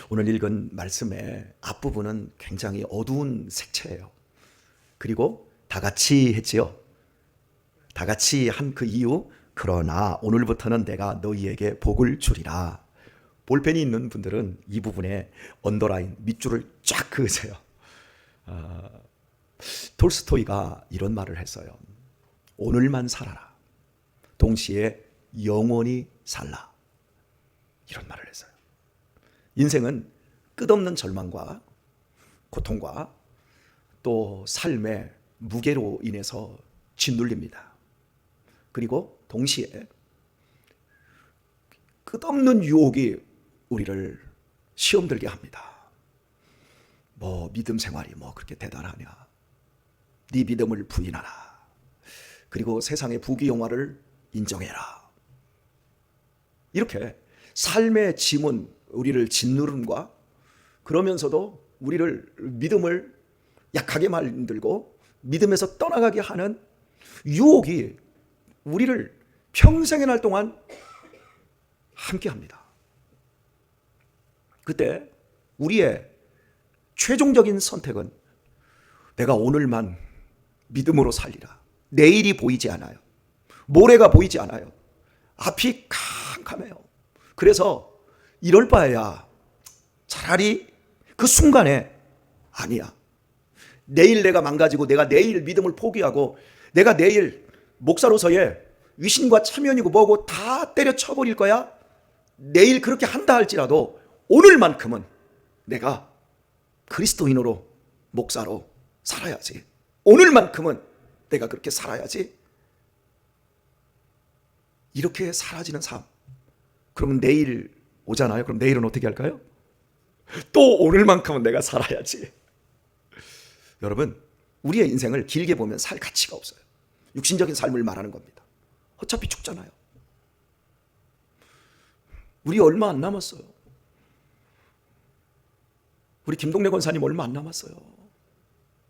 오늘 읽은 말씀의 앞부분은 굉장히 어두운 색채예요. 그리고 다 같이 했지요. 다 같이 한 그 이유, 그러나 오늘부터는 내가 너희에게 복을 주리라. 볼펜이 있는 분들은 이 부분에 언더라인, 밑줄을 쫙 그으세요. 톨스토이가 이런 말을 했어요. 오늘만 살아라. 동시에 영원히 살라. 이런 말을 했어요. 인생은 끝없는 절망과 고통과 또 삶의 무게로 인해서 짓눌립니다. 그리고 동시에 끝없는 유혹이 우리를 시험 들게 합니다. 믿음 생활이 그렇게 대단하냐. 네 믿음을 부인하라. 그리고 세상의 부귀영화를 인정해라. 이렇게 삶의 짐은 우리를 짓누름과 그러면서도 우리를 믿음을 약하게 만들고 믿음에서 떠나가게 하는 유혹이 우리를 평생의 날 동안 함께합니다. 그때 우리의 최종적인 선택은 내가 오늘만 믿음으로 살리라. 내일이 보이지 않아요. 모레가 보이지 않아요. 앞이 캄캄해요. 그래서 이럴 바에야 차라리 그 순간에 아니야. 내일 내가 망가지고 내가 내일 믿음을 포기하고 내가 내일 목사로서의 위신과 차면이고 뭐고 다 때려쳐버릴 거야. 내일 그렇게 한다 할지라도 오늘만큼은 내가 그리스도인으로 목사로 살아야지. 오늘만큼은 내가 그렇게 살아야지. 이렇게 사라지는 삶. 그러면 내일 오잖아요. 그럼 내일은 어떻게 할까요? 또 오늘만큼은 내가 살아야지. 여러분, 우리의 인생을 길게 보면 살 가치가 없어요. 육신적인 삶을 말하는 겁니다. 어차피 죽잖아요. 우리 얼마 안 남았어요. 우리 김동래 권사님 얼마 안 남았어요.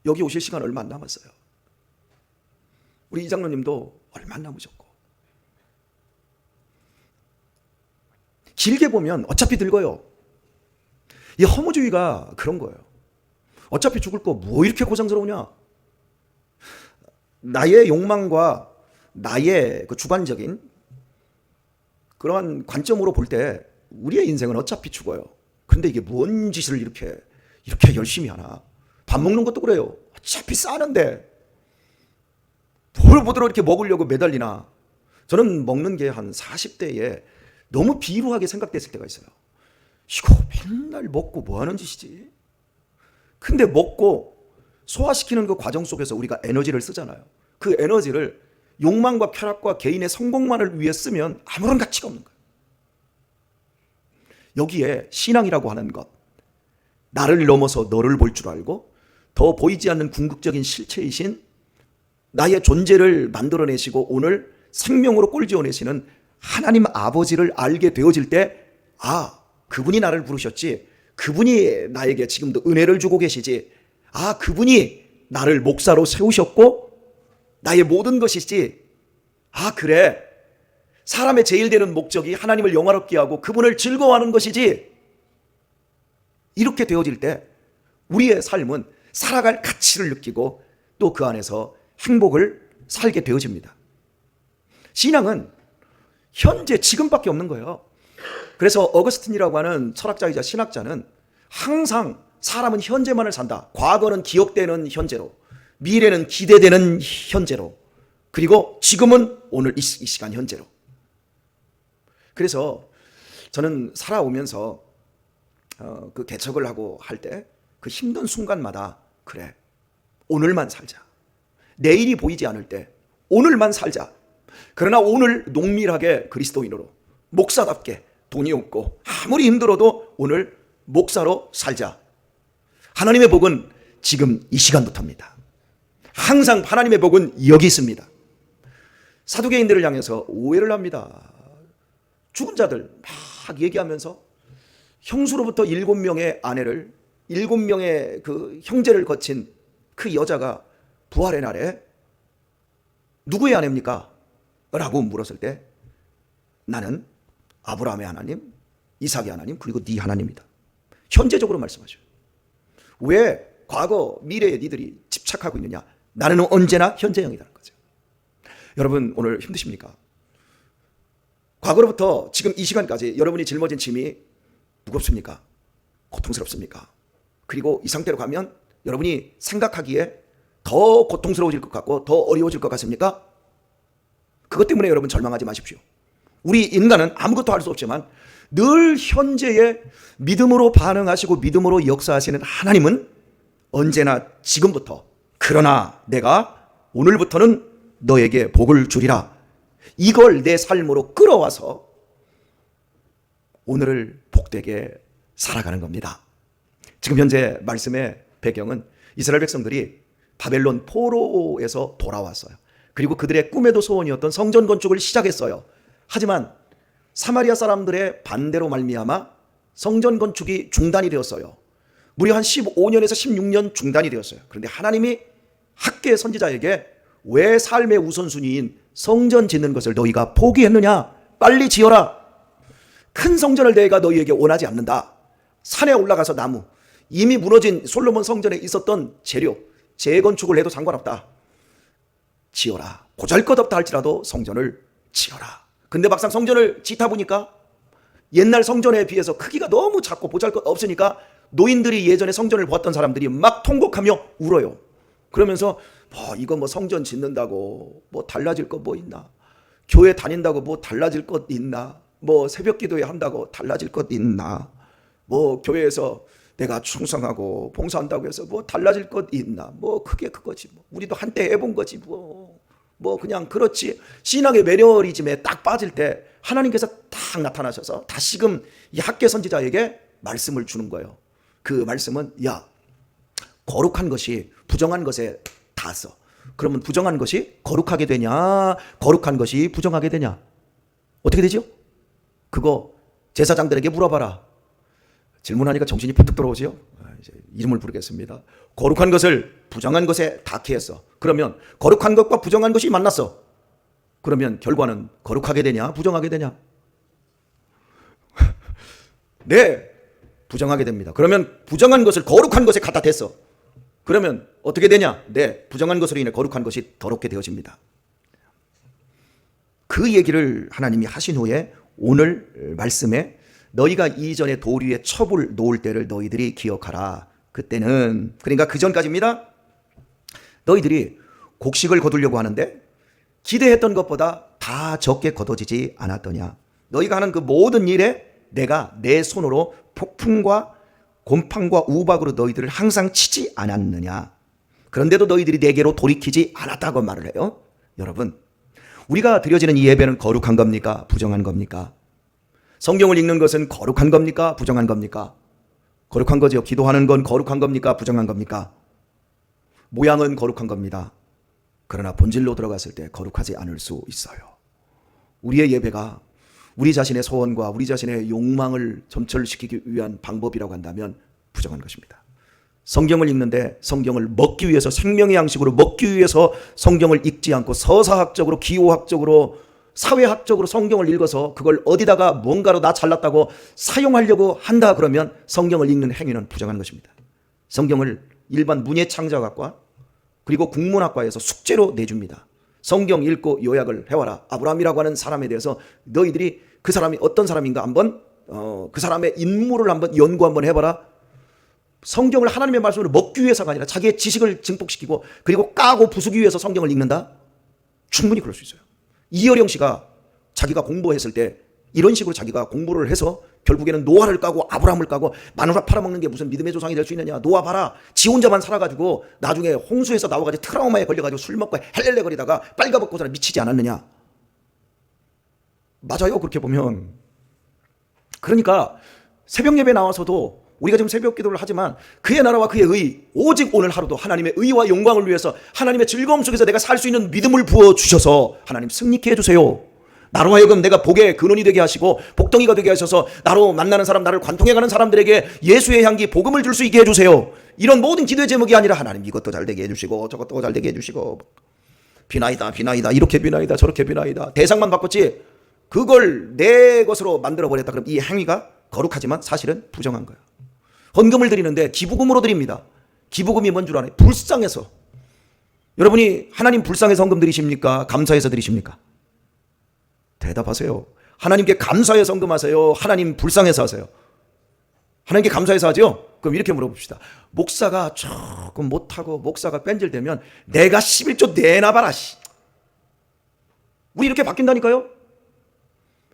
여기 오실 시간 얼마 안 남았어요. 우리 이장로님도 얼마 안 남으셨고. 길게 보면 어차피 늙어요. 이 허무주의가 그런 거예요. 어차피 죽을 거 뭐 이렇게 고생스러우냐. 나의 욕망과 나의 그 주관적인 그러한 관점으로 볼 때 우리의 인생은 어차피 죽어요. 그런데 이게 뭔 짓을 이렇게 열심히 하나. 밥 먹는 것도 그래요. 어차피 싸는데 뭘 보도록 이렇게 먹으려고 매달리나. 저는 먹는 게 한 40대에 너무 비루하게 생각됐을 때가 있어요. 이거 맨날 먹고 뭐 하는 짓이지? 근데 먹고 소화시키는 그 과정 속에서 우리가 에너지를 쓰잖아요. 그 에너지를 욕망과 쾌락과 개인의 성공만을 위해 쓰면 아무런 가치가 없는 거예요. 여기에 신앙이라고 하는 것, 나를 넘어서 너를 볼 줄 알고 더 보이지 않는 궁극적인 실체이신 나의 존재를 만들어내시고 오늘 생명으로 꼴지어내시는 하나님 아버지를 알게 되어질 때, 그분이 나를 부르셨지. 그분이 나에게 지금도 은혜를 주고 계시지. 그분이 나를 목사로 세우셨고 나의 모든 것이지. 그래. 사람의 제일 되는 목적이 하나님을 영화롭게 하고 그분을 즐거워하는 것이지. 이렇게 되어질 때 우리의 삶은 살아갈 가치를 느끼고 또 그 안에서 행복을 살게 되어집니다. 신앙은 현재 지금밖에 없는 거예요. 그래서 어거스틴이라고 하는 철학자이자 신학자는 항상 사람은 현재만을 산다. 과거는 기억되는 현재로, 미래는 기대되는 현재로, 그리고 지금은 오늘 이 시간 현재로. 그래서 저는 살아오면서 그 개척을 하고 할 때 그 힘든 순간마다 그래, 오늘만 살자. 내일이 보이지 않을 때 오늘만 살자. 그러나 오늘 농밀하게 그리스도인으로 목사답게 돈이 없고 아무리 힘들어도 오늘 목사로 살자. 하나님의 복은 지금 이 시간부터입니다. 항상 하나님의 복은 여기 있습니다. 사두개인들을 향해서 오해를 합니다. 죽은 자들 막 얘기하면서 형수로부터 7명의 아내를 7명의 그 형제를 거친 그 여자가 부활의 날에 누구의 아내입니까? 라고 물었을 때 나는 아브라함의 하나님, 이삭의 하나님, 그리고 네 하나님이다. 현재적으로 말씀하셔요. 왜 과거, 미래에 니들이 집착하고 있느냐? 나는 언제나 현재형이라는 거죠. 여러분 오늘 힘드십니까? 과거로부터 지금 이 시간까지 여러분이 짊어진 짐이 무겁습니까? 고통스럽습니까? 그리고 이 상태로 가면 여러분이 생각하기에 더 고통스러워질 것 같고 더 어려워질 것 같습니까? 그것 때문에 여러분 절망하지 마십시오. 우리 인간은 아무것도 할 수 없지만 늘 현재에 믿음으로 반응하시고 믿음으로 역사하시는 하나님은 언제나 지금부터 그러나 내가 오늘부터는 너에게 복을 주리라. 이걸 내 삶으로 끌어와서 오늘을 복되게 살아가는 겁니다. 지금 현재 말씀의 배경은 이스라엘 백성들이 바벨론 포로에서 돌아왔어요. 그리고 그들의 꿈에도 소원이었던 성전 건축을 시작했어요. 하지만 사마리아 사람들의 반대로 말미암아 성전 건축이 중단이 되었어요. 무려 한 15년에서 16년 중단이 되었어요. 그런데 하나님이 학계 선지자에게 왜 삶의 우선순위인 성전 짓는 것을 너희가 포기했느냐? 빨리 지어라. 큰 성전을 내가 너희에게 원하지 않는다. 산에 올라가서 나무, 이미 무너진 솔로몬 성전에 있었던 재료, 재건축을 해도 상관없다. 지어라. 보잘것없다 할지라도 성전을 지어라. 근데 막상 성전을 짓다 보니까 옛날 성전에 비해서 크기가 너무 작고 보잘것없으니까 노인들이 예전에 성전을 보았던 사람들이 막 통곡하며 울어요. 그러면서 이거 뭐 성전 짓는다고 뭐 달라질 거 뭐 있나? 교회 다닌다고 뭐 달라질 것 있나? 뭐 새벽 기도회 한다고 달라질 것 있나? 뭐 교회에서 내가 충성하고 봉사한다고 해서 뭐 달라질 것 있나? 뭐 크게 그거지 뭐. 우리도 한때 해본 거지 뭐 그냥 그렇지. 신앙의 매너리즘에 딱 빠질 때 하나님께서 딱 나타나셔서 다시금 이 학계 선지자에게 말씀을 주는 거예요. 그 말씀은 야, 거룩한 것이 부정한 것에 닿았어. 그러면 부정한 것이 거룩하게 되냐? 거룩한 것이 부정하게 되냐? 어떻게 되죠? 그거 제사장들에게 물어봐라. 질문하니까 정신이 퍼뜩 들어오지요? 이제 이름을 부르겠습니다. 거룩한 것을 부정한 것에 닿게 했어. 그러면 거룩한 것과 부정한 것이 만났어. 그러면 결과는 거룩하게 되냐? 부정하게 되냐? 네, 부정하게 됩니다. 그러면 부정한 것을 거룩한 것에 갖다 댔어. 그러면 어떻게 되냐? 네, 부정한 것으로 인해 거룩한 것이 더럽게 되어집니다. 그 얘기를 하나님이 하신 후에 오늘 말씀에 너희가 이전에 도리의 첩을 놓을 때를 너희들이 기억하라. 그때는, 그러니까 그 전까지입니다. 너희들이 곡식을 거두려고 하는데 기대했던 것보다 다 적게 거둬지지 않았더냐. 너희가 하는 그 모든 일에 내가 내 손으로 폭풍과 곰팡과 우박으로 너희들을 항상 치지 않았느냐. 그런데도 너희들이 내게로 돌이키지 않았다고 말을 해요. 여러분, 우리가 드려지는 이 예배는 거룩한 겁니까? 부정한 겁니까? 성경을 읽는 것은 거룩한 겁니까? 부정한 겁니까? 거룩한 거죠. 기도하는 건 거룩한 겁니까? 부정한 겁니까? 모양은 거룩한 겁니다. 그러나 본질로 들어갔을 때 거룩하지 않을 수 있어요. 우리의 예배가 우리 자신의 소원과 우리 자신의 욕망을 점철시키기 위한 방법이라고 한다면 부정한 것입니다. 성경을 읽는데 성경을 먹기 위해서, 생명의 양식으로 먹기 위해서 성경을 읽지 않고 서사학적으로, 기호학적으로, 사회학적으로 성경을 읽어서 그걸 어디다가 뭔가로 나 잘났다고 사용하려고 한다 그러면 성경을 읽는 행위는 부정한 것입니다. 성경을 일반 문예창작학과 그리고 국문학과에서 숙제로 내줍니다. 성경 읽고 요약을 해와라. 아브라함이라고 하는 사람에 대해서 너희들이 그 사람이 어떤 사람인가 한번 그 사람의 인물을 한번 연구 한번 해봐라. 성경을 하나님의 말씀으로 먹기 위해서가 아니라 자기의 지식을 증폭시키고 그리고 까고 부수기 위해서 성경을 읽는다? 충분히 그럴 수 있어요. 이어령 씨가 자기가 공부했을 때 이런 식으로 자기가 공부를 해서 결국에는 노아를 까고 아브라함을 까고 마누라 팔아먹는 게 무슨 믿음의 조상이 될 수 있느냐. 노아 봐라. 지 혼자만 살아가지고 나중에 홍수에서 나와가지고 트라우마에 걸려가지고 술 먹고 헬렐레거리다가 빨가벗고서 미치지 않았느냐. 맞아요. 그렇게 보면. 그러니까 새벽 예배 나와서도 우리가 지금 새벽 기도를 하지만 그의 나라와 그의 의, 오직 오늘 하루도 하나님의 의와 영광을 위해서 하나님의 즐거움 속에서 내가 살 수 있는 믿음을 부어주셔서 하나님 승리케 해주세요. 나로 하여금 내가 복의 근원이 되게 하시고 복덩이가 되게 하셔서 나로 만나는 사람, 나를 관통해가는 사람들에게 예수의 향기, 복음을 줄 수 있게 해주세요. 이런 모든 기도의 제목이 아니라 하나님 이것도 잘 되게 해주시고 저것도 잘 되게 해주시고 비나이다 이렇게 비나이다 저렇게 비나이다 대상만 바꿨지 그걸 내 것으로 만들어버렸다. 그럼 이 행위가 거룩하지만 사실은 부정한 거야. 헌금을 드리는데 기부금으로 드립니다. 기부금이 뭔 줄 아나요? 불쌍해서. 여러분이 하나님 불쌍해서 헌금 드리십니까? 감사해서 드리십니까? 대답하세요. 하나님께 감사해서 헌금하세요? 하나님 불쌍해서 하세요? 하나님께 감사해서 하죠? 그럼 이렇게 물어봅시다. 목사가 조금 못하고 목사가 뺀질되면 내가 11조 내놔봐라. 우리 이렇게 바뀐다니까요?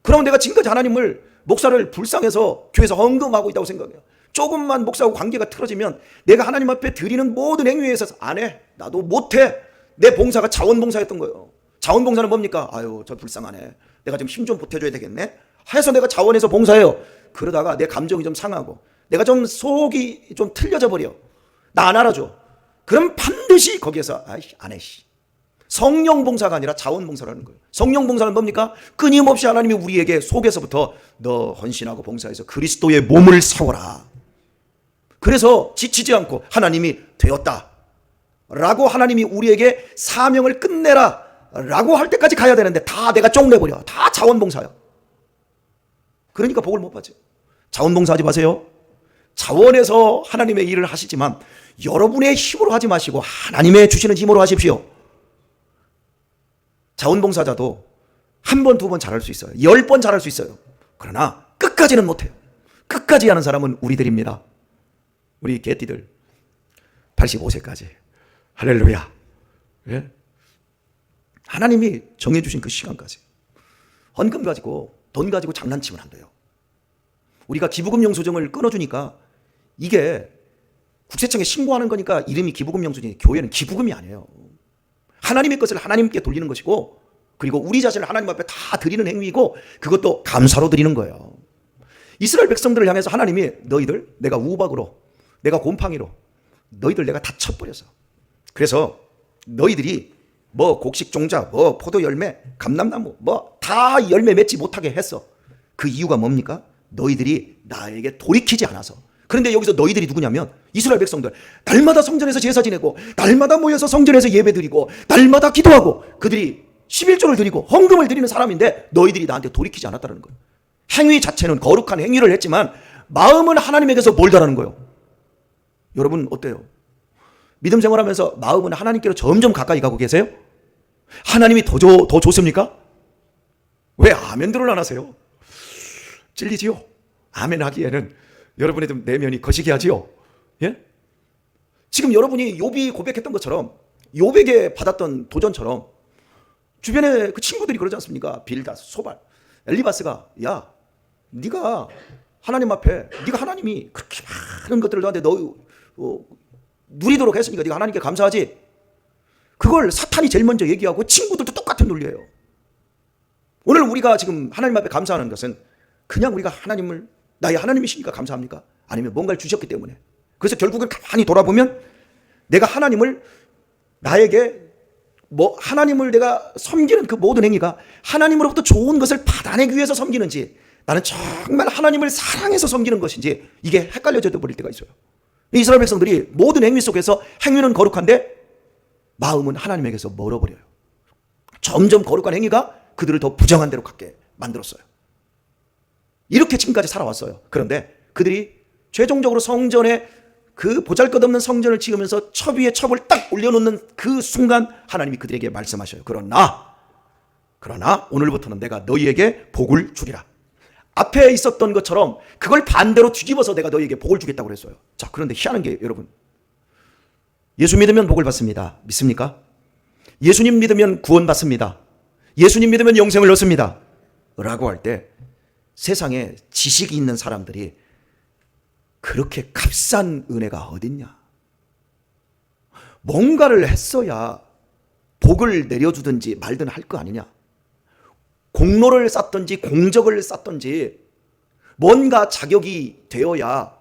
그럼 내가 지금까지 하나님을, 목사를 불쌍해서 교회에서 헌금하고 있다고 생각해요. 조금만 목사하고 관계가 틀어지면 내가 하나님 앞에 드리는 모든 행위에 있어서 안 해. 나도 못해. 내 봉사가 자원봉사였던 거예요. 자원봉사는 뭡니까? 아유, 저 불쌍하네. 내가 좀 힘 좀 보태줘야 되겠네. 해서 내가 자원해서 봉사해요. 그러다가 내 감정이 좀 상하고 내가 좀 속이 좀 틀려져 버려. 나 안 알아줘. 그럼 반드시 거기에서 안 해. 성령 봉사가 아니라 자원 봉사라는 거예요. 성령 봉사는 뭡니까? 끊임없이 하나님이 우리에게 속에서부터 너 헌신하고 봉사해서 그리스도의 몸을 세워라. 그래서 지치지 않고 하나님이 되었다 라고 하나님이 우리에게 사명을 끝내라 라고 할 때까지 가야 되는데 다 내가 쪽내버려. 다 자원봉사야. 그러니까 복을 못 받죠. 자원봉사하지 마세요. 자원에서 하나님의 일을 하시지만 여러분의 힘으로 하지 마시고 하나님의 주시는 힘으로 하십시오. 자원봉사자도 한 번, 두 번 잘할 수 있어요. 10번 잘할 수 있어요. 그러나 끝까지는 못해요. 끝까지 하는 사람은 우리들입니다. 우리 개띠들 85세까지 할렐루야. 예? 하나님이 정해주신 그 시간까지 헌금 가지고 돈 가지고 장난치면 안 돼요. 우리가 기부금 영수증을 끊어주니까 이게 국세청에 신고하는 거니까 이름이 기부금 영수증이, 교회는 기부금이 아니에요. 하나님의 것을 하나님께 돌리는 것이고, 그리고 우리 자신을 하나님 앞에 다 드리는 행위이고, 그것도 감사로 드리는 거예요. 이스라엘 백성들을 향해서 하나님이 너희들 내가 우박으로, 내가 곰팡이로 너희들 내가 다 쳐버려서, 그래서 너희들이 뭐 곡식종자, 뭐 포도열매, 감람나무 뭐 다 열매 맺지 못하게 했어. 그 이유가 뭡니까? 너희들이 나에게 돌이키지 않아서. 그런데 여기서 너희들이 누구냐면 이스라엘 백성들, 날마다 성전에서 제사 지내고 날마다 모여서 성전에서 예배 드리고 날마다 기도하고 그들이 11조를 드리고 헌금을 드리는 사람인데 너희들이 나한테 돌이키지 않았다는 거예요. 행위 자체는 거룩한 행위를 했지만 마음은 하나님에게서 멀다라는 거예요. 여러분 어때요? 믿음 생활하면서 마음은 하나님께로 점점 가까이 가고 계세요? 하나님이 더 좋습니까? 왜 아멘들을 안 하세요? 찔리지요? 아멘 하기에는 여러분의 좀 내면이 거시기 하지요? 예? 지금 여러분이 욥이 고백했던 것처럼, 욥에게 받았던 도전처럼 주변에 그 친구들이 그러지 않습니까? 빌다스, 소발, 엘리바스가, 야, 네가 하나님 앞에, 네가 하나님이 그렇게 많은 것들을 너한테 누리도록 했으니까 네가 하나님께 감사하지. 그걸 사탄이 제일 먼저 얘기하고 친구들도 똑같은 논리예요. 오늘 우리가 지금 하나님 앞에 감사하는 것은 그냥 우리가 하나님을, 나의 하나님이시니까 감사합니까? 아니면 뭔가를 주셨기 때문에. 그래서 결국은 가만히 돌아보면 내가 하나님을, 나에게 하나님을 내가 섬기는 그 모든 행위가 하나님으로부터 좋은 것을 받아내기 위해서 섬기는지, 나는 정말 하나님을 사랑해서 섬기는 것인지, 이게 헷갈려져 버릴 때가 있어요. 이스라엘 백성들이 모든 행위 속에서 행위는 거룩한데 마음은 하나님에게서 멀어버려요. 점점 거룩한 행위가 그들을 더 부정한 대로 갖게 만들었어요. 이렇게 지금까지 살아왔어요. 그런데 그들이 최종적으로 성전에, 그 보잘것없는 성전을 지으면서 첩 위에 첩을 딱 올려놓는 그 순간 하나님이 그들에게 말씀하셔요. 그러나 오늘부터는 내가 너희에게 복을 주리라. 앞에 있었던 것처럼 그걸 반대로 뒤집어서 내가 너희에게 복을 주겠다고 그랬어요. 자, 그런데 희한한 게, 여러분, 예수 믿으면 복을 받습니다. 믿습니까? 예수님 믿으면 구원받습니다. 예수님 믿으면 영생을 얻습니다. 라고 할 때 세상에 지식이 있는 사람들이 그렇게 값싼 은혜가 어딨냐? 뭔가를 했어야 복을 내려주든지 말든 할 거 아니냐? 공로를 쌓든지 공적을 쌓든지 뭔가 자격이 되어야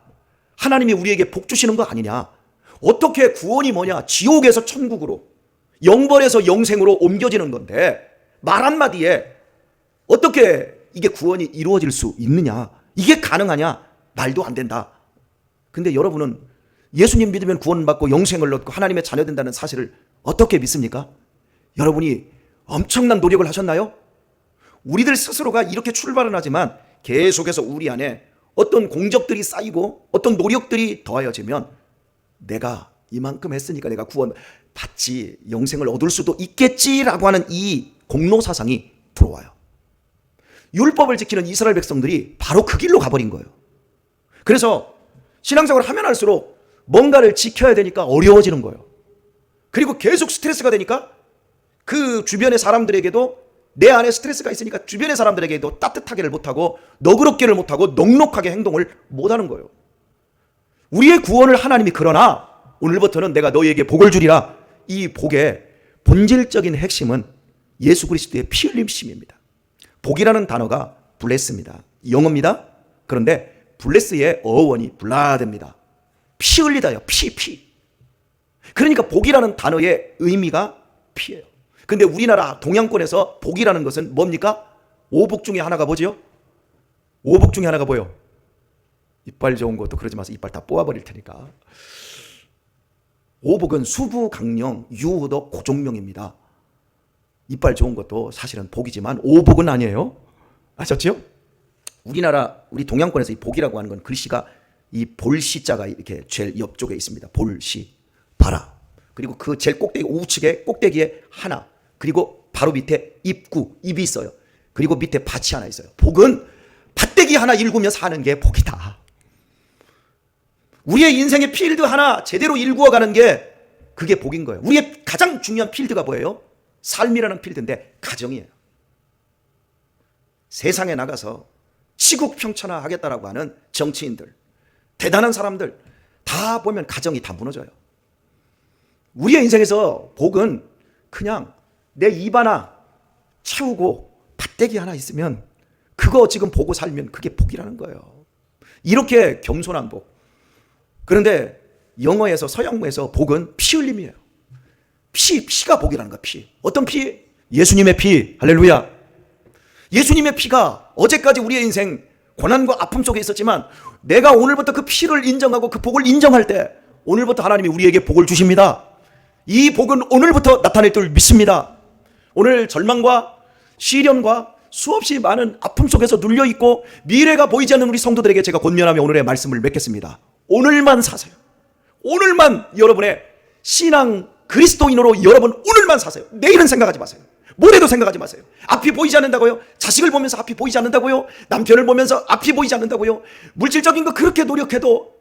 하나님이 우리에게 복 주시는 거 아니냐? 어떻게 구원이 뭐냐? 지옥에서 천국으로, 영벌에서 영생으로 옮겨지는 건데 말 한마디에 어떻게 이게 구원이 이루어질 수 있느냐? 이게 가능하냐? 말도 안 된다. 근데 여러분은 예수님 믿으면 구원받고 영생을 얻고 하나님의 자녀 된다는 사실을 어떻게 믿습니까? 여러분이 엄청난 노력을 하셨나요? 우리들 스스로가 이렇게 출발은 하지만 계속해서 우리 안에 어떤 공적들이 쌓이고 어떤 노력들이 더하여지면 내가 이만큼 했으니까 내가 구원 받지, 영생을 얻을 수도 있겠지라고 하는 이 공로사상이 들어와요. 율법을 지키는 이스라엘 백성들이 바로 그 길로 가버린 거예요. 그래서 신앙생활을 하면 할수록 뭔가를 지켜야 되니까 어려워지는 거예요. 그리고 계속 스트레스가 되니까 그 주변의 사람들에게도 내 안에 스트레스가 있으니까 주변의 사람들에게도 따뜻하게를 못하고 너그럽게를 못하고 넉넉하게 행동을 못하는 거예요. 우리의 구원을 하나님이 그러나 오늘부터는 내가 너희에게 복을 주리라. 이 복의 본질적인 핵심은 예수 그리스도의 피 흘림심입니다. 복이라는 단어가 블레스입니다. 영어입니다. 그런데 블레스의 어원이 블라드입니다. 피 흘리다요. 피. 그러니까 복이라는 단어의 의미가 피예요. 근데 우리나라 동양권에서 복이라는 것은 뭡니까? 오복 중에 하나가 뭐지요? 오복 중에 하나가 뭐요? 이빨 좋은 것도 그러지 마세요. 이빨 다 뽑아버릴 테니까. 오복은 수부강령, 유우덕, 고종명입니다. 이빨 좋은 것도 사실은 복이지만 오복은 아니에요. 아셨죠? 우리 동양권에서 이 복이라고 하는 건 글씨가 이 볼시자가 이렇게 제일 옆쪽에 있습니다. 볼시, 바라. 그리고 그 제일 꼭대기 우측에 꼭대기에 하나. 그리고 바로 밑에 입구, 입이 있어요. 그리고 밑에 밭이 하나 있어요. 복은 밭대기 하나 일구며 사는 게 복이다. 우리의 인생의 필드 하나 제대로 일구어가는 게 그게 복인 거예요. 우리의 가장 중요한 필드가 뭐예요? 삶이라는 필드인데 가정이에요. 세상에 나가서 시국평천화하겠다라고 하는 정치인들, 대단한 사람들 다 보면 가정이 다 무너져요. 우리의 인생에서 복은 그냥 내 입 하나 채우고 밭대기 하나 있으면 그거 지금 보고 살면 그게 복이라는 거예요. 이렇게 겸손한 복. 그런데 영어에서 서양무에서 복은 피 흘림이에요. 피가 복이라는 거야. 피. 어떤 피? 예수님의 피. 할렐루야. 예수님의 피가 어제까지 우리의 인생 고난과 아픔 속에 있었지만 내가 오늘부터 그 피를 인정하고 그 복을 인정할 때 오늘부터 하나님이 우리에게 복을 주십니다. 이 복은 오늘부터 나타날 줄 믿습니다. 오늘 절망과 시련과 수없이 많은 아픔 속에서 눌려있고 미래가 보이지 않는 우리 성도들에게 제가 권면하며 오늘의 말씀을 맺겠습니다. 오늘만 사세요. 오늘만 여러분의 신앙 그리스도인으로 여러분 오늘만 사세요. 내일은 생각하지 마세요. 모레도 생각하지 마세요. 앞이 보이지 않는다고요? 자식을 보면서 앞이 보이지 않는다고요? 남편을 보면서 앞이 보이지 않는다고요? 물질적인 거 그렇게 노력해도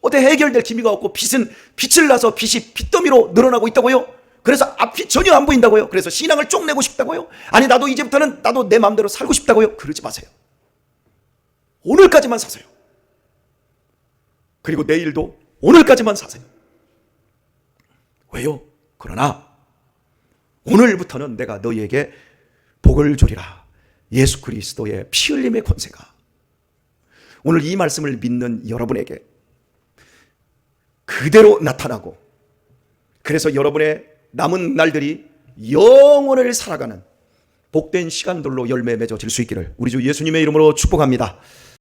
어디 해결될 기미가 없고 빚은 빛을 나서 빚이 빚더미로 늘어나고 있다고요? 그래서 앞이 전혀 안 보인다고요? 그래서 신앙을 쪽내고 싶다고요? 아니 나도 이제부터는 나도 내 마음대로 살고 싶다고요? 그러지 마세요. 오늘까지만 사세요. 그리고 내일도 오늘까지만 사세요. 왜요? 그러나 오늘부터는 내가 너희에게 복을 주리라. 예수 그리스도의 피 흘림의 권세가 오늘 이 말씀을 믿는 여러분에게 그대로 나타나고 그래서 여러분의 남은 날들이 영원을 살아가는 복된 시간들로 열매 맺어질 수 있기를 우리 주 예수님의 이름으로 축복합니다.